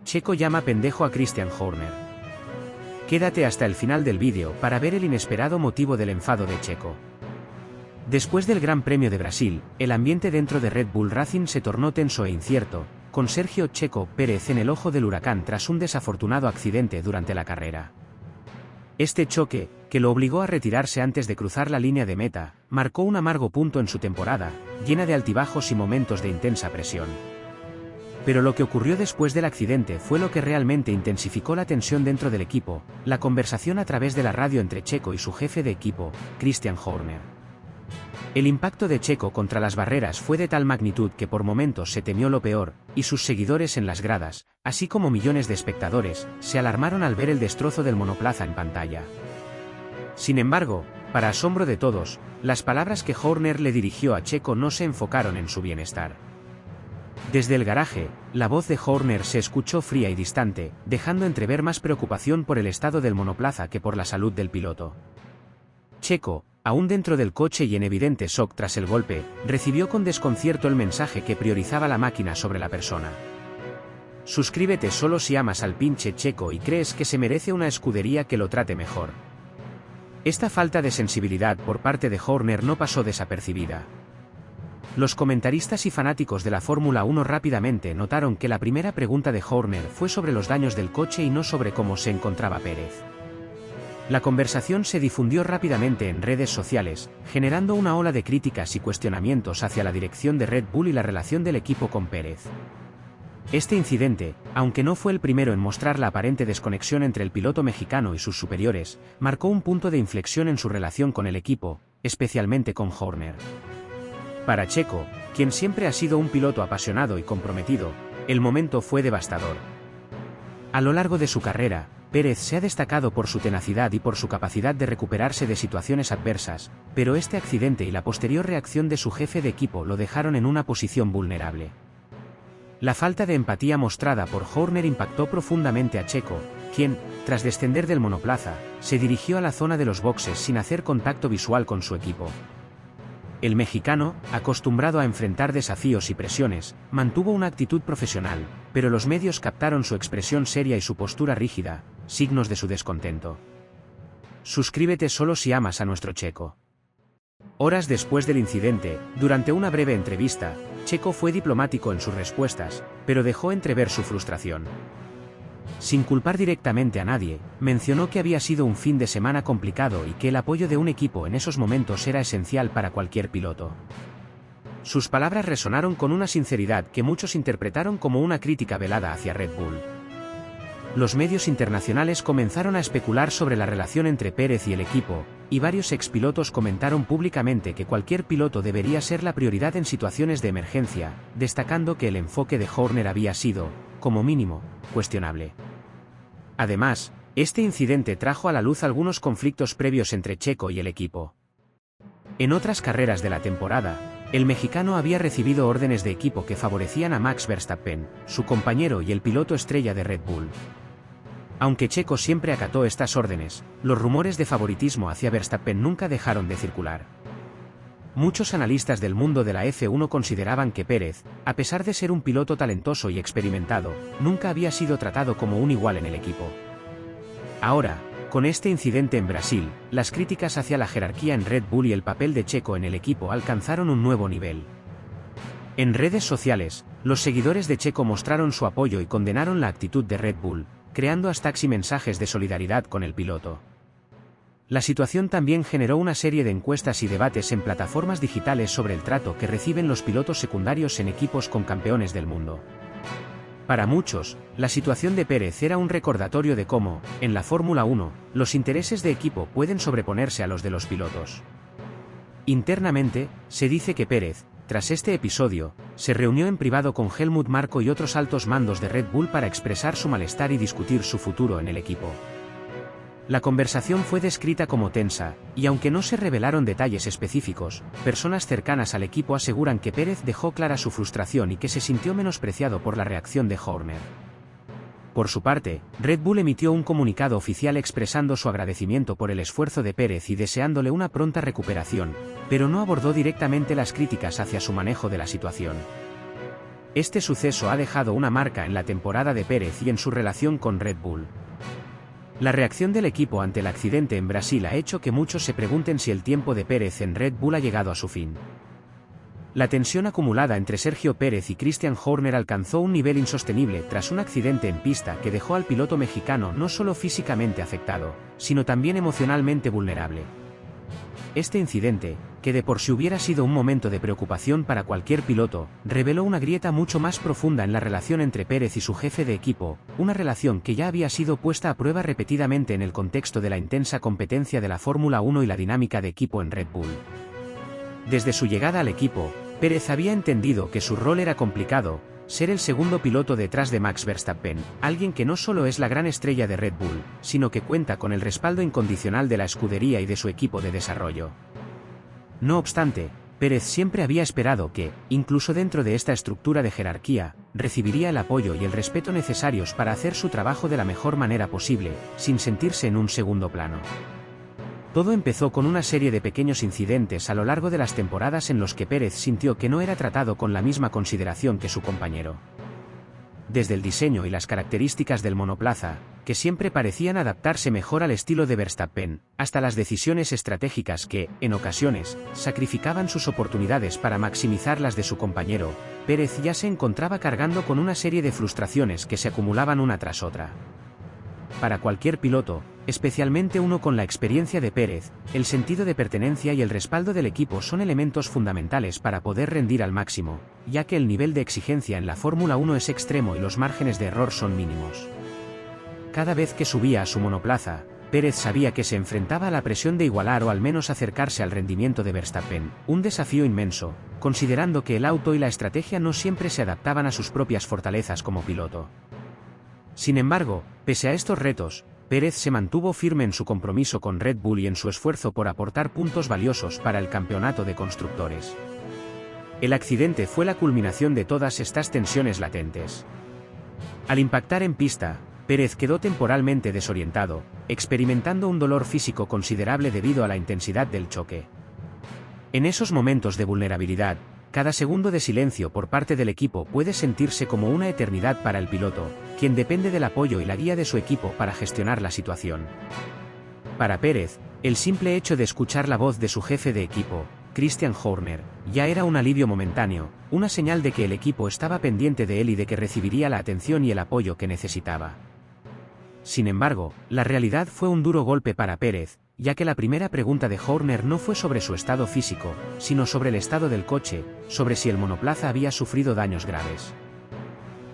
Checo llama pendejo a Christian Horner. Quédate hasta el final del vídeo para ver el inesperado motivo del enfado de Checo. Después del Gran Premio de Brasil, el ambiente dentro de Red Bull Racing se tornó tenso e incierto, con Sergio Checo Pérez en el ojo del huracán tras un desafortunado accidente durante la carrera. Este choque, que lo obligó a retirarse antes de cruzar la línea de meta, marcó un amargo punto en su temporada, llena de altibajos y momentos de intensa presión. Pero lo que ocurrió después del accidente fue lo que realmente intensificó la tensión dentro del equipo, la conversación a través de la radio entre Checo y su jefe de equipo, Christian Horner. El impacto de Checo contra las barreras fue de tal magnitud que por momentos se temió lo peor, y sus seguidores en las gradas, así como millones de espectadores, se alarmaron al ver el destrozo del monoplaza en pantalla. Sin embargo, para asombro de todos, las palabras que Horner le dirigió a Checo no se enfocaron en su bienestar. Desde el garaje, la voz de Horner se escuchó fría y distante, dejando entrever más preocupación por el estado del monoplaza que por la salud del piloto. Checo, aún dentro del coche y en evidente shock tras el golpe, recibió con desconcierto el mensaje que priorizaba la máquina sobre la persona. Suscríbete solo si amas al pinche Checo y crees que se merece una escudería que lo trate mejor. Esta falta de sensibilidad por parte de Horner no pasó desapercibida. Los comentaristas y fanáticos de la Fórmula 1 rápidamente notaron que la primera pregunta de Horner fue sobre los daños del coche y no sobre cómo se encontraba Pérez. La conversación se difundió rápidamente en redes sociales, generando una ola de críticas y cuestionamientos hacia la dirección de Red Bull y la relación del equipo con Pérez. Este incidente, aunque no fue el primero en mostrar la aparente desconexión entre el piloto mexicano y sus superiores, marcó un punto de inflexión en su relación con el equipo, especialmente con Horner. Para Checo, quien siempre ha sido un piloto apasionado y comprometido, el momento fue devastador. A lo largo de su carrera, Pérez se ha destacado por su tenacidad y por su capacidad de recuperarse de situaciones adversas, pero este accidente y la posterior reacción de su jefe de equipo lo dejaron en una posición vulnerable. La falta de empatía mostrada por Horner impactó profundamente a Checo, quien, tras descender del monoplaza, se dirigió a la zona de los boxes sin hacer contacto visual con su equipo. El mexicano, acostumbrado a enfrentar desafíos y presiones, mantuvo una actitud profesional, pero los medios captaron su expresión seria y su postura rígida, signos de su descontento. Suscríbete solo si amas a nuestro Checo. Horas después del incidente, durante una breve entrevista, Checo fue diplomático en sus respuestas, pero dejó entrever su frustración. Sin culpar directamente a nadie, mencionó que había sido un fin de semana complicado y que el apoyo de un equipo en esos momentos era esencial para cualquier piloto. Sus palabras resonaron con una sinceridad que muchos interpretaron como una crítica velada hacia Red Bull. Los medios internacionales comenzaron a especular sobre la relación entre Pérez y el equipo, y varios expilotos comentaron públicamente que cualquier piloto debería ser la prioridad en situaciones de emergencia, destacando que el enfoque de Horner había sido, como mínimo, cuestionable. Además, este incidente trajo a la luz algunos conflictos previos entre Checo y el equipo. En otras carreras de la temporada, el mexicano había recibido órdenes de equipo que favorecían a Max Verstappen, su compañero y el piloto estrella de Red Bull. Aunque Checo siempre acató estas órdenes, los rumores de favoritismo hacia Verstappen nunca dejaron de circular. Muchos analistas del mundo de la F1 consideraban que Pérez, a pesar de ser un piloto talentoso y experimentado, nunca había sido tratado como un igual en el equipo. Ahora, con este incidente en Brasil, las críticas hacia la jerarquía en Red Bull y el papel de Checo en el equipo alcanzaron un nuevo nivel. En redes sociales, los seguidores de Checo mostraron su apoyo y condenaron la actitud de Red Bull, creando hashtags y mensajes de solidaridad con el piloto. La situación también generó una serie de encuestas y debates en plataformas digitales sobre el trato que reciben los pilotos secundarios en equipos con campeones del mundo. Para muchos, la situación de Pérez era un recordatorio de cómo, en la Fórmula 1, los intereses de equipo pueden sobreponerse a los de los pilotos. Internamente, se dice que Pérez, tras este episodio, se reunió en privado con Helmut Marko y otros altos mandos de Red Bull para expresar su malestar y discutir su futuro en el equipo. La conversación fue descrita como tensa, y aunque no se revelaron detalles específicos, personas cercanas al equipo aseguran que Pérez dejó clara su frustración y que se sintió menospreciado por la reacción de Horner. Por su parte, Red Bull emitió un comunicado oficial expresando su agradecimiento por el esfuerzo de Pérez y deseándole una pronta recuperación, pero no abordó directamente las críticas hacia su manejo de la situación. Este suceso ha dejado una marca en la temporada de Pérez y en su relación con Red Bull. La reacción del equipo ante el accidente en Brasil ha hecho que muchos se pregunten si el tiempo de Pérez en Red Bull ha llegado a su fin. La tensión acumulada entre Sergio Pérez y Christian Horner alcanzó un nivel insostenible tras un accidente en pista que dejó al piloto mexicano no solo físicamente afectado, sino también emocionalmente vulnerable. Este incidente, que de por sí hubiera sido un momento de preocupación para cualquier piloto, reveló una grieta mucho más profunda en la relación entre Pérez y su jefe de equipo, una relación que ya había sido puesta a prueba repetidamente en el contexto de la intensa competencia de la Fórmula 1 y la dinámica de equipo en Red Bull. Desde su llegada al equipo, Pérez había entendido que su rol era complicado, ser el segundo piloto detrás de Max Verstappen, alguien que no solo es la gran estrella de Red Bull, sino que cuenta con el respaldo incondicional de la escudería y de su equipo de desarrollo. No obstante, Pérez siempre había esperado que, incluso dentro de esta estructura de jerarquía, recibiría el apoyo y el respeto necesarios para hacer su trabajo de la mejor manera posible, sin sentirse en un segundo plano. Todo empezó con una serie de pequeños incidentes a lo largo de las temporadas en los que Pérez sintió que no era tratado con la misma consideración que su compañero. Desde el diseño y las características del monoplaza, que siempre parecían adaptarse mejor al estilo de Verstappen, hasta las decisiones estratégicas que, en ocasiones, sacrificaban sus oportunidades para maximizar las de su compañero, Pérez ya se encontraba cargando con una serie de frustraciones que se acumulaban una tras otra. Para cualquier piloto, especialmente uno con la experiencia de Pérez, el sentido de pertenencia y el respaldo del equipo son elementos fundamentales para poder rendir al máximo, ya que el nivel de exigencia en la Fórmula 1 es extremo y los márgenes de error son mínimos. Cada vez que subía a su monoplaza, Pérez sabía que se enfrentaba a la presión de igualar o al menos acercarse al rendimiento de Verstappen, un desafío inmenso, considerando que el auto y la estrategia no siempre se adaptaban a sus propias fortalezas como piloto. Sin embargo, pese a estos retos, Pérez se mantuvo firme en su compromiso con Red Bull y en su esfuerzo por aportar puntos valiosos para el campeonato de constructores. El accidente fue la culminación de todas estas tensiones latentes. Al impactar en pista, Pérez quedó temporalmente desorientado, experimentando un dolor físico considerable debido a la intensidad del choque. En esos momentos de vulnerabilidad, cada segundo de silencio por parte del equipo puede sentirse como una eternidad para el piloto, quien depende del apoyo y la guía de su equipo para gestionar la situación. Para Pérez, el simple hecho de escuchar la voz de su jefe de equipo, Christian Horner, ya era un alivio momentáneo, una señal de que el equipo estaba pendiente de él y de que recibiría la atención y el apoyo que necesitaba. Sin embargo, la realidad fue un duro golpe para Pérez, ya que la primera pregunta de Horner no fue sobre su estado físico, sino sobre el estado del coche, sobre si el monoplaza había sufrido daños graves.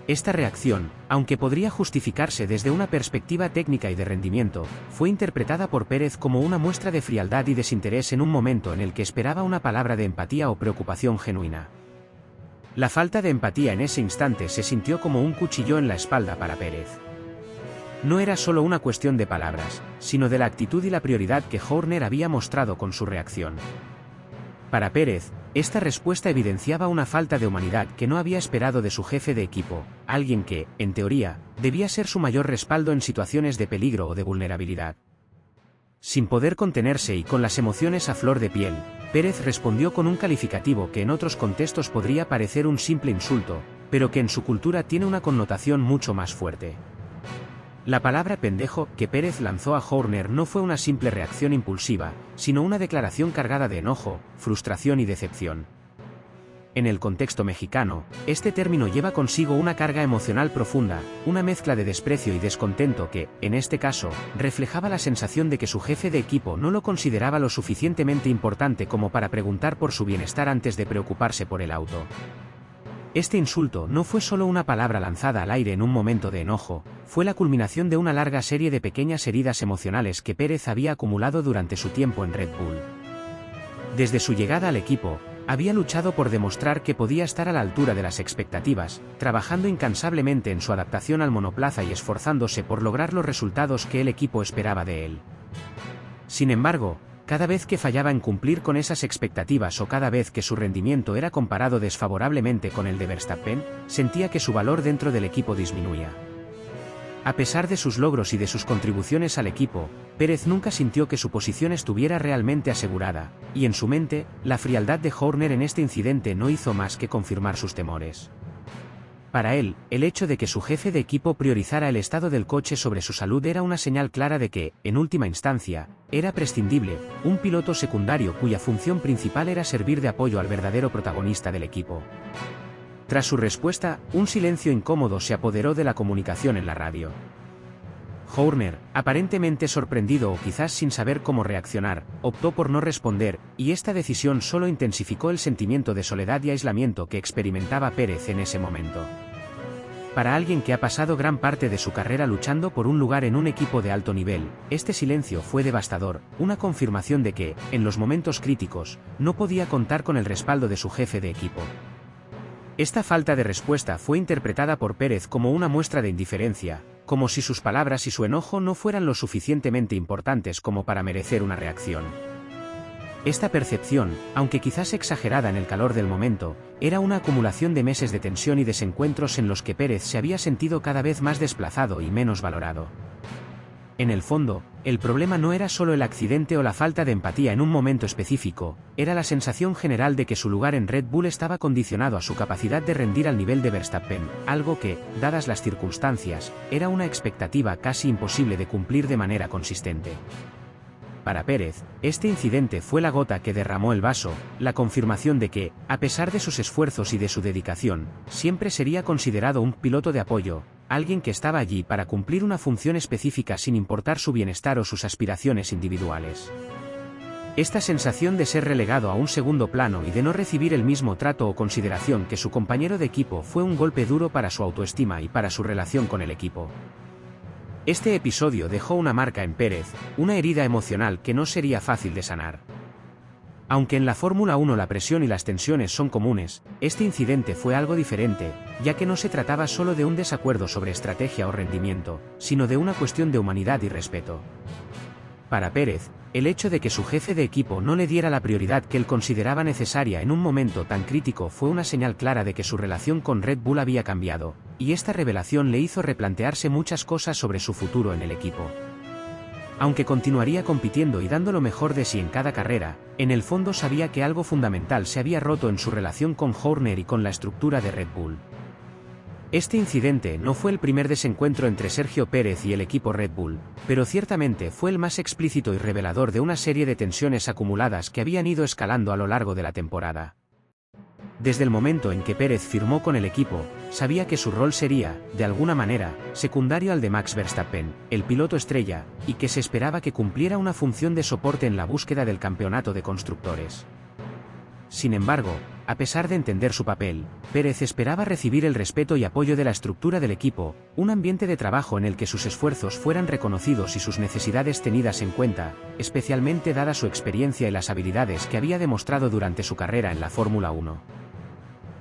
Esta reacción, aunque podría justificarse desde una perspectiva técnica y de rendimiento, fue interpretada por Pérez como una muestra de frialdad y desinterés en un momento en el que esperaba una palabra de empatía o preocupación genuina. La falta de empatía en ese instante se sintió como un cuchillo en la espalda para Pérez. No era solo una cuestión de palabras, sino de la actitud y la prioridad que Horner había mostrado con su reacción. Para Pérez, esta respuesta evidenciaba una falta de humanidad que no había esperado de su jefe de equipo, alguien que, en teoría, debía ser su mayor respaldo en situaciones de peligro o de vulnerabilidad. Sin poder contenerse y con las emociones a flor de piel, Pérez respondió con un calificativo que en otros contextos podría parecer un simple insulto, pero que en su cultura tiene una connotación mucho más fuerte. La palabra pendejo que Pérez lanzó a Horner no fue una simple reacción impulsiva, sino una declaración cargada de enojo, frustración y decepción. En el contexto mexicano, este término lleva consigo una carga emocional profunda, una mezcla de desprecio y descontento que, en este caso, reflejaba la sensación de que su jefe de equipo no lo consideraba lo suficientemente importante como para preguntar por su bienestar antes de preocuparse por el auto. Este insulto no fue solo una palabra lanzada al aire en un momento de enojo, fue la culminación de una larga serie de pequeñas heridas emocionales que Pérez había acumulado durante su tiempo en Red Bull. Desde su llegada al equipo, había luchado por demostrar que podía estar a la altura de las expectativas, trabajando incansablemente en su adaptación al monoplaza y esforzándose por lograr los resultados que el equipo esperaba de él. Sin embargo, cada vez que fallaba en cumplir con esas expectativas o cada vez que su rendimiento era comparado desfavorablemente con el de Verstappen, sentía que su valor dentro del equipo disminuía. A pesar de sus logros y de sus contribuciones al equipo, Pérez nunca sintió que su posición estuviera realmente asegurada, y en su mente, la frialdad de Horner en este incidente no hizo más que confirmar sus temores. Para él, el hecho de que su jefe de equipo priorizara el estado del coche sobre su salud era una señal clara de que, en última instancia, era prescindible, un piloto secundario cuya función principal era servir de apoyo al verdadero protagonista del equipo. Tras su respuesta, un silencio incómodo se apoderó de la comunicación en la radio. Horner, aparentemente sorprendido o quizás sin saber cómo reaccionar, optó por no responder, y esta decisión solo intensificó el sentimiento de soledad y aislamiento que experimentaba Pérez en ese momento. Para alguien que ha pasado gran parte de su carrera luchando por un lugar en un equipo de alto nivel, este silencio fue devastador, una confirmación de que, en los momentos críticos, no podía contar con el respaldo de su jefe de equipo. Esta falta de respuesta fue interpretada por Pérez como una muestra de indiferencia, como si sus palabras y su enojo no fueran lo suficientemente importantes como para merecer una reacción. Esta percepción, aunque quizás exagerada en el calor del momento, era una acumulación de meses de tensión y desencuentros en los que Pérez se había sentido cada vez más desplazado y menos valorado. En el fondo, el problema no era solo el accidente o la falta de empatía en un momento específico, era la sensación general de que su lugar en Red Bull estaba condicionado a su capacidad de rendir al nivel de Verstappen, algo que, dadas las circunstancias, era una expectativa casi imposible de cumplir de manera consistente. Para Pérez, este incidente fue la gota que derramó el vaso, la confirmación de que, a pesar de sus esfuerzos y de su dedicación, siempre sería considerado un piloto de apoyo, alguien que estaba allí para cumplir una función específica sin importar su bienestar o sus aspiraciones individuales. Esta sensación de ser relegado a un segundo plano y de no recibir el mismo trato o consideración que su compañero de equipo fue un golpe duro para su autoestima y para su relación con el equipo. Este episodio dejó una marca en Pérez, una herida emocional que no sería fácil de sanar. Aunque en la Fórmula 1 la presión y las tensiones son comunes, este incidente fue algo diferente, ya que no se trataba solo de un desacuerdo sobre estrategia o rendimiento, sino de una cuestión de humanidad y respeto. Para Pérez, el hecho de que su jefe de equipo no le diera la prioridad que él consideraba necesaria en un momento tan crítico fue una señal clara de que su relación con Red Bull había cambiado, y esta revelación le hizo replantearse muchas cosas sobre su futuro en el equipo. Aunque continuaría compitiendo y dando lo mejor de sí en cada carrera, en el fondo sabía que algo fundamental se había roto en su relación con Horner y con la estructura de Red Bull. Este incidente no fue el primer desencuentro entre Sergio Pérez y el equipo Red Bull, pero ciertamente fue el más explícito y revelador de una serie de tensiones acumuladas que habían ido escalando a lo largo de la temporada. Desde el momento en que Pérez firmó con el equipo, sabía que su rol sería, de alguna manera, secundario al de Max Verstappen, el piloto estrella, y que se esperaba que cumpliera una función de soporte en la búsqueda del campeonato de constructores. Sin embargo, a pesar de entender su papel, Pérez esperaba recibir el respeto y apoyo de la estructura del equipo, un ambiente de trabajo en el que sus esfuerzos fueran reconocidos y sus necesidades tenidas en cuenta, especialmente dada su experiencia y las habilidades que había demostrado durante su carrera en la Fórmula 1.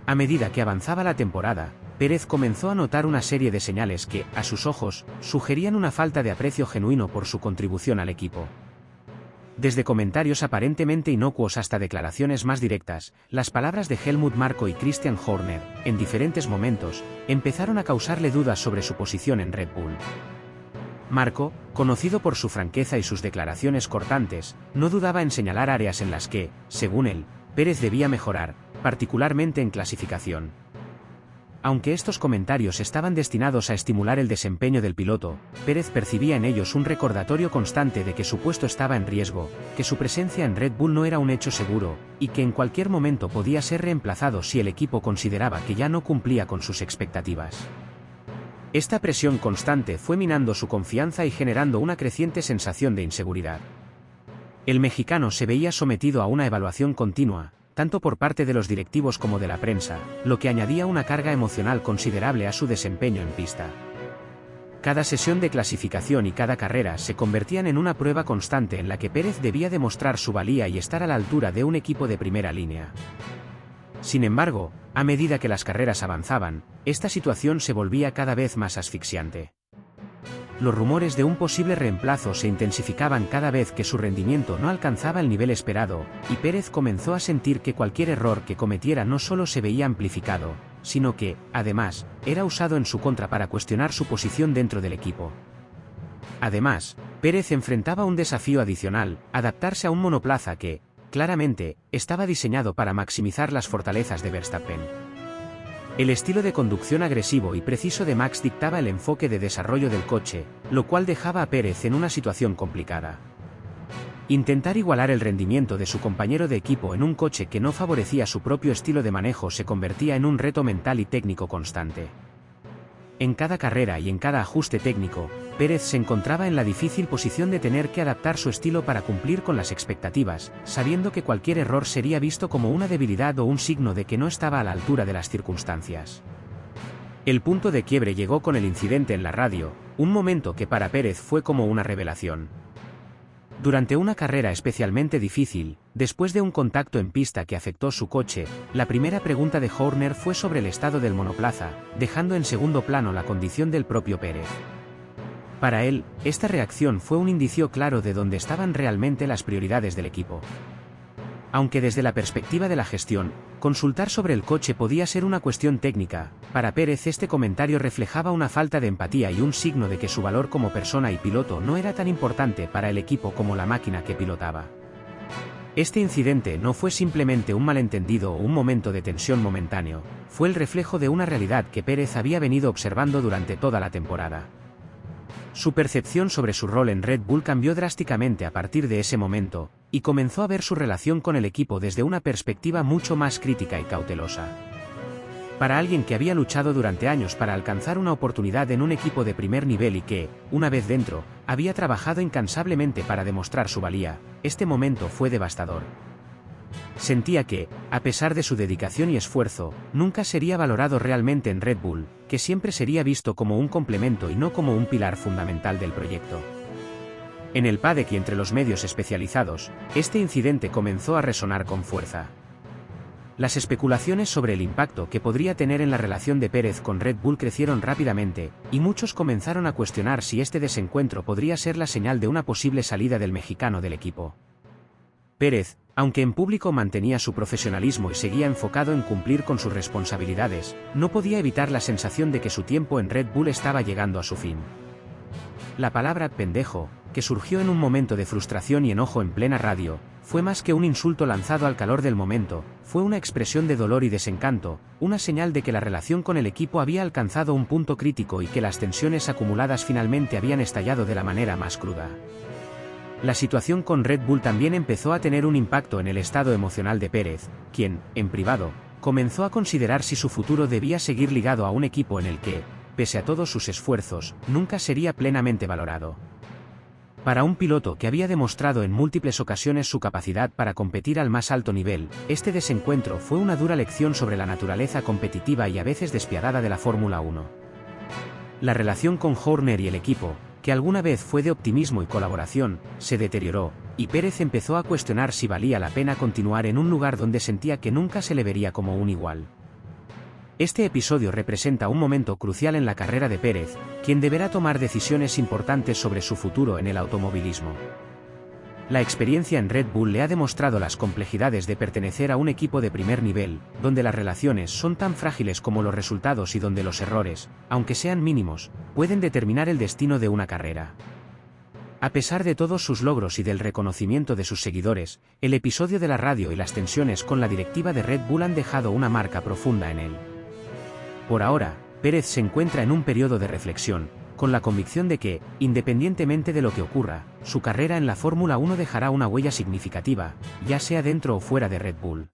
A medida que avanzaba la temporada, Pérez comenzó a notar una serie de señales que, a sus ojos, sugerían una falta de aprecio genuino por su contribución al equipo. Desde comentarios aparentemente inocuos hasta declaraciones más directas, las palabras de Helmut Marko y Christian Horner, en diferentes momentos, empezaron a causarle dudas sobre su posición en Red Bull. Marko, conocido por su franqueza y sus declaraciones cortantes, no dudaba en señalar áreas en las que, según él, Pérez debía mejorar, particularmente en clasificación. Aunque estos comentarios estaban destinados a estimular el desempeño del piloto, Pérez percibía en ellos un recordatorio constante de que su puesto estaba en riesgo, que su presencia en Red Bull no era un hecho seguro, y que en cualquier momento podía ser reemplazado si el equipo consideraba que ya no cumplía con sus expectativas. Esta presión constante fue minando su confianza y generando una creciente sensación de inseguridad. El mexicano se veía sometido a una evaluación continua, tanto por parte de los directivos como de la prensa, lo que añadía una carga emocional considerable a su desempeño en pista. Cada sesión de clasificación y cada carrera se convertían en una prueba constante en la que Pérez debía demostrar su valía y estar a la altura de un equipo de primera línea. Sin embargo, a medida que las carreras avanzaban, esta situación se volvía cada vez más asfixiante. Los rumores de un posible reemplazo se intensificaban cada vez que su rendimiento no alcanzaba el nivel esperado, y Pérez comenzó a sentir que cualquier error que cometiera no solo se veía amplificado, sino que, además, era usado en su contra para cuestionar su posición dentro del equipo. Además, Pérez enfrentaba un desafío adicional, adaptarse a un monoplaza que, claramente, estaba diseñado para maximizar las fortalezas de Verstappen. El estilo de conducción agresivo y preciso de Max dictaba el enfoque de desarrollo del coche, lo cual dejaba a Pérez en una situación complicada. Intentar igualar el rendimiento de su compañero de equipo en un coche que no favorecía su propio estilo de manejo se convertía en un reto mental y técnico constante. En cada carrera y en cada ajuste técnico, Pérez se encontraba en la difícil posición de tener que adaptar su estilo para cumplir con las expectativas, sabiendo que cualquier error sería visto como una debilidad o un signo de que no estaba a la altura de las circunstancias. El punto de quiebre llegó con el incidente en la radio, un momento que para Pérez fue como una revelación. Durante una carrera especialmente difícil, después de un contacto en pista que afectó su coche, la primera pregunta de Horner fue sobre el estado del monoplaza, dejando en segundo plano la condición del propio Pérez. Para él, esta reacción fue un indicio claro de dónde estaban realmente las prioridades del equipo. Aunque desde la perspectiva de la gestión, consultar sobre el coche podía ser una cuestión técnica, para Pérez este comentario reflejaba una falta de empatía y un signo de que su valor como persona y piloto no era tan importante para el equipo como la máquina que pilotaba. Este incidente no fue simplemente un malentendido o un momento de tensión momentáneo, fue el reflejo de una realidad que Pérez había venido observando durante toda la temporada. Su percepción sobre su rol en Red Bull cambió drásticamente a partir de ese momento, y comenzó a ver su relación con el equipo desde una perspectiva mucho más crítica y cautelosa. Para alguien que había luchado durante años para alcanzar una oportunidad en un equipo de primer nivel y que, una vez dentro, había trabajado incansablemente para demostrar su valía, este momento fue devastador. Sentía que, a pesar de su dedicación y esfuerzo, nunca sería valorado realmente en Red Bull, que siempre sería visto como un complemento y no como un pilar fundamental del proyecto. En el paddock y entre los medios especializados, este incidente comenzó a resonar con fuerza. Las especulaciones sobre el impacto que podría tener en la relación de Pérez con Red Bull crecieron rápidamente, y muchos comenzaron a cuestionar si este desencuentro podría ser la señal de una posible salida del mexicano del equipo. Pérez, aunque en público mantenía su profesionalismo y seguía enfocado en cumplir con sus responsabilidades, no podía evitar la sensación de que su tiempo en Red Bull estaba llegando a su fin. La palabra pendejo, que surgió en un momento de frustración y enojo en plena radio, fue más que un insulto lanzado al calor del momento, fue una expresión de dolor y desencanto, una señal de que la relación con el equipo había alcanzado un punto crítico y que las tensiones acumuladas finalmente habían estallado de la manera más cruda. La situación con Red Bull también empezó a tener un impacto en el estado emocional de Pérez, quien, en privado, comenzó a considerar si su futuro debía seguir ligado a un equipo en el que, pese a todos sus esfuerzos, nunca sería plenamente valorado. Para un piloto que había demostrado en múltiples ocasiones su capacidad para competir al más alto nivel, este desencuentro fue una dura lección sobre la naturaleza competitiva y a veces despiadada de la Fórmula 1. La relación con Horner y el equipo, que alguna vez fue de optimismo y colaboración, se deterioró, y Pérez empezó a cuestionar si valía la pena continuar en un lugar donde sentía que nunca se le vería como un igual. Este episodio representa un momento crucial en la carrera de Pérez, quien deberá tomar decisiones importantes sobre su futuro en el automovilismo. La experiencia en Red Bull le ha demostrado las complejidades de pertenecer a un equipo de primer nivel, donde las relaciones son tan frágiles como los resultados y donde los errores, aunque sean mínimos, pueden determinar el destino de una carrera. A pesar de todos sus logros y del reconocimiento de sus seguidores, el episodio de la radio y las tensiones con la directiva de Red Bull han dejado una marca profunda en él. Por ahora, Pérez se encuentra en un periodo de reflexión, con la convicción de que, independientemente de lo que ocurra, su carrera en la Fórmula 1 dejará una huella significativa, ya sea dentro o fuera de Red Bull.